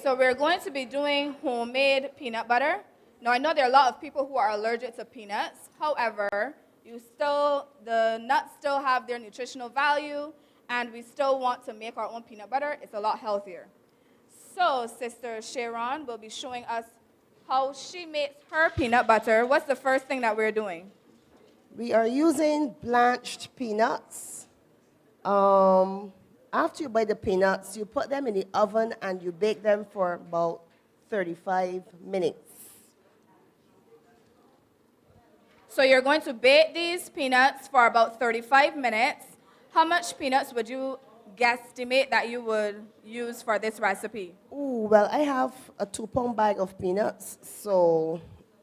So we're going to be doing homemade peanut butter. Now I know there are a lot of people who are allergic to peanuts. However, the nuts still have their nutritional value, and we still want to make our own peanut butter. It's a lot healthier. So Sister Sharon will be showing us how she makes her peanut butter. What's the first thing that we're doing? We are using blanched peanuts. After you buy the peanuts, you put them in the oven and you bake them for about 35 minutes. So you're going to bake these peanuts for about 35 minutes. How much peanuts would you guesstimate that you would use for this recipe? Ooh, well, I have a 2-pound bag of peanuts, so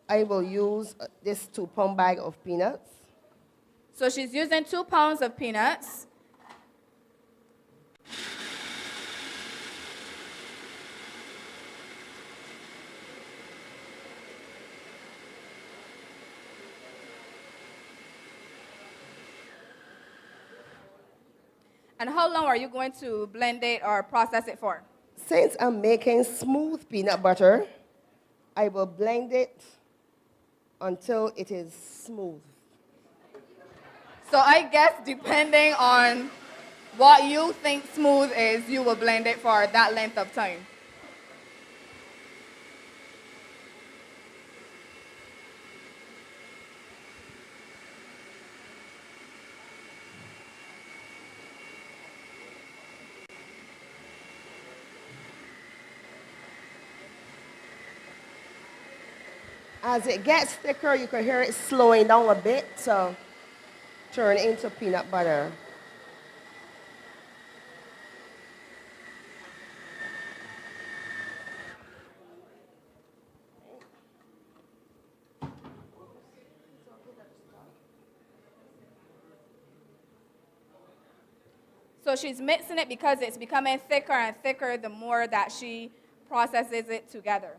I will use this 2-pound bag of peanuts. So she's using 2 pounds of peanuts. And how long are you going to blend it or process it for? Since I'm making smooth peanut butter, I will blend it until it is smooth. So I guess depending on what you think smooth is, you will blend it for that length of time. As it gets thicker, you can hear it slowing down a bit to turn into peanut butter. So she's mixing it because it's becoming thicker and thicker the more that she processes it together.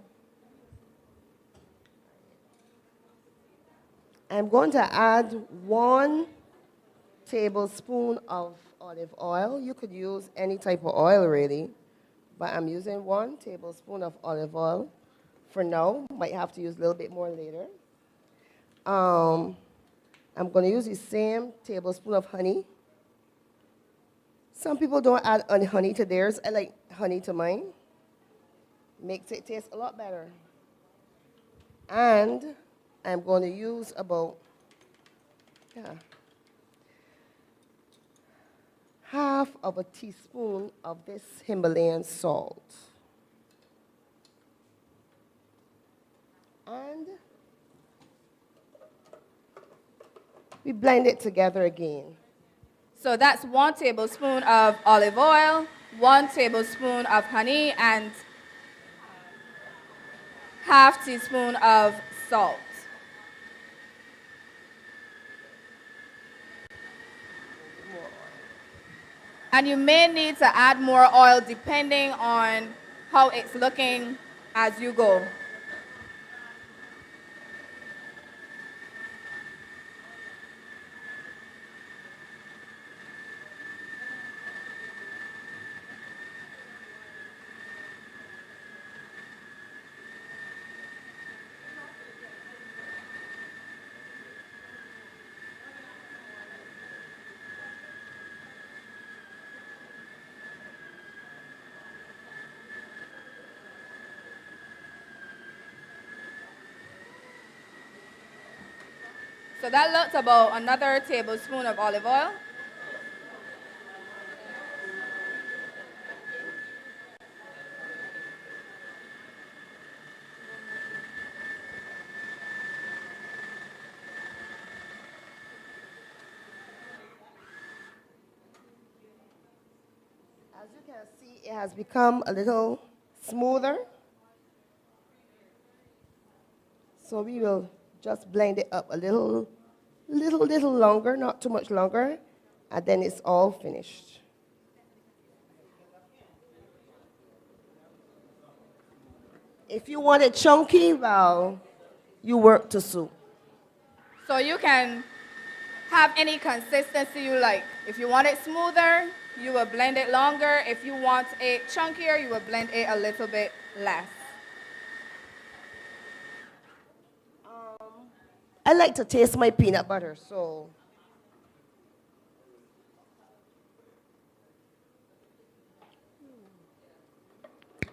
I'm going to add 1 tablespoon of olive oil. You could use any type of oil, really, but I'm using 1 tablespoon of olive oil for now. Might have to use a little bit more later. I'm going to use the same tablespoon of honey. Some people don't add honey to theirs. I like honey to mine. Makes it taste a lot better. And I'm going to use about half of a teaspoon of this Himalayan salt. And we blend it together again. So that's 1 tablespoon of olive oil, 1 tablespoon of honey, and half teaspoon of salt. And you may need to add more oil depending on how it's looking as you go. So that looks about another tablespoon of olive oil. As you can see, it has become a little smoother. So we will just blend it up a little longer, not too much longer, and then it's all finished. If you want it chunky, well, you work to suit. So you can have any consistency you like. If you want it smoother, you will blend it longer. If you want it chunkier, you will blend it a little bit less? I like to taste my peanut butter, so.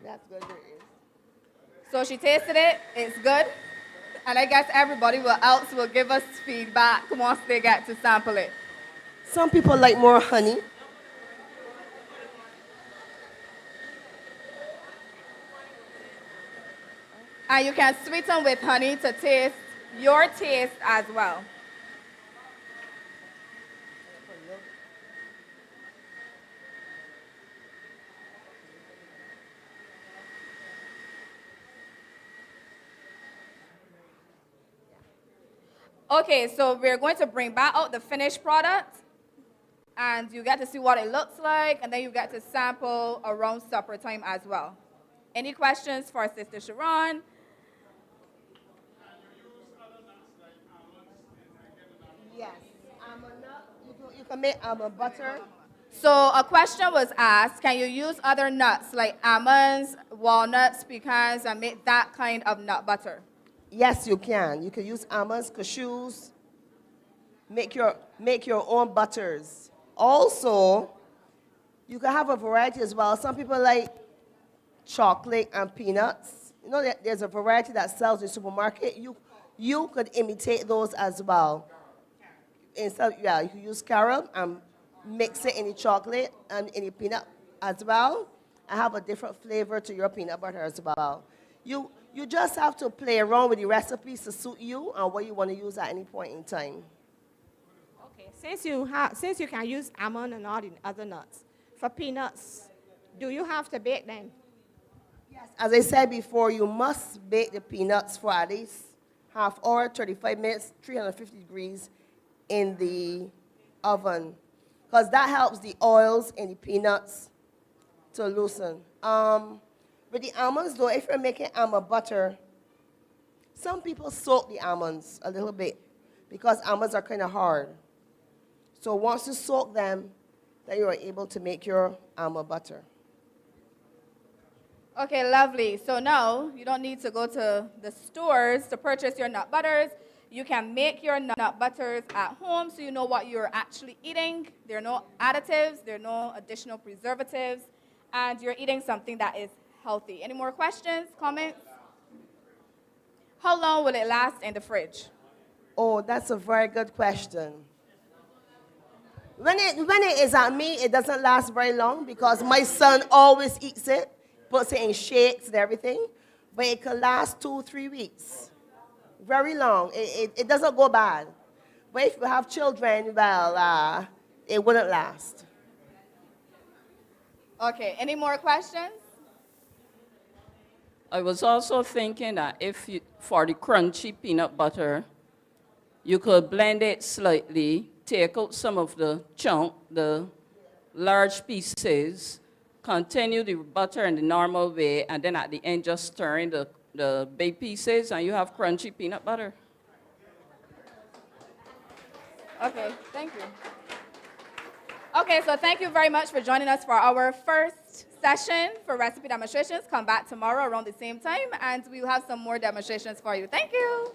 That's good. There is. So she tasted it, it's good. And I guess everybody else will give us feedback once they get to sample it. Some people like more honey. And you can sweeten with honey to taste your taste as well. Okay, so we're going to bring back out the finished product, and you get to see what it looks like, and then you get to sample around supper time as well. Any questions for Sister Sharon? Yes. Almond nut. You can make almond butter. So a question was asked, can you use other nuts like almonds, walnuts, pecans, and make that kind of nut butter? Yes, you can. You can use almonds, cashews. Make your own butters. Also, you can have a variety as well. Some people like chocolate and peanuts. You know, there's a variety that sells in the supermarket. You could imitate those as well. Instead, yeah, you can use carob and mix it in the chocolate and in the peanut as well. And have a different flavor to your peanut butter as well. You just have to play around with the recipes to suit you and what you want to use at any point in time. Okay, since you can use almond and all the other nuts, for peanuts, do you have to bake them? Yes, as I said before, you must bake the peanuts for at least half hour, 35 minutes, 350 degrees in the oven, because that helps the oils in the peanuts to loosen. With the almonds, though, if you're making almond butter, some people soak the almonds a little bit because almonds are kind of hard. So once you soak them, then you are able to make your almond butter. Okay, lovely. So now you don't need to go to the stores to purchase your nut butters. You can make your nut butters at home so you know what you're actually eating. There are no additives, there are no additional preservatives, and you're eating something that is healthy. Any more questions, comments? How long will it last in the fridge? Oh, that's a very good question. When it is at me, it doesn't last very long because my son always eats it, puts it in shakes and everything, but it can last 2-3 weeks. Very long. It doesn't go bad. But if you have children, well, it wouldn't last. Okay, any more questions? I was also thinking that for the crunchy peanut butter, you could blend it slightly, take out some of the the large pieces, continue the butter in the normal way, and then at the end just stir in the big pieces, and you have crunchy peanut butter. Okay, thank you. Okay, so thank you very much for joining us for our first session for recipe demonstrations. Come back tomorrow around the same time, and we'll have some more demonstrations for you. Thank you.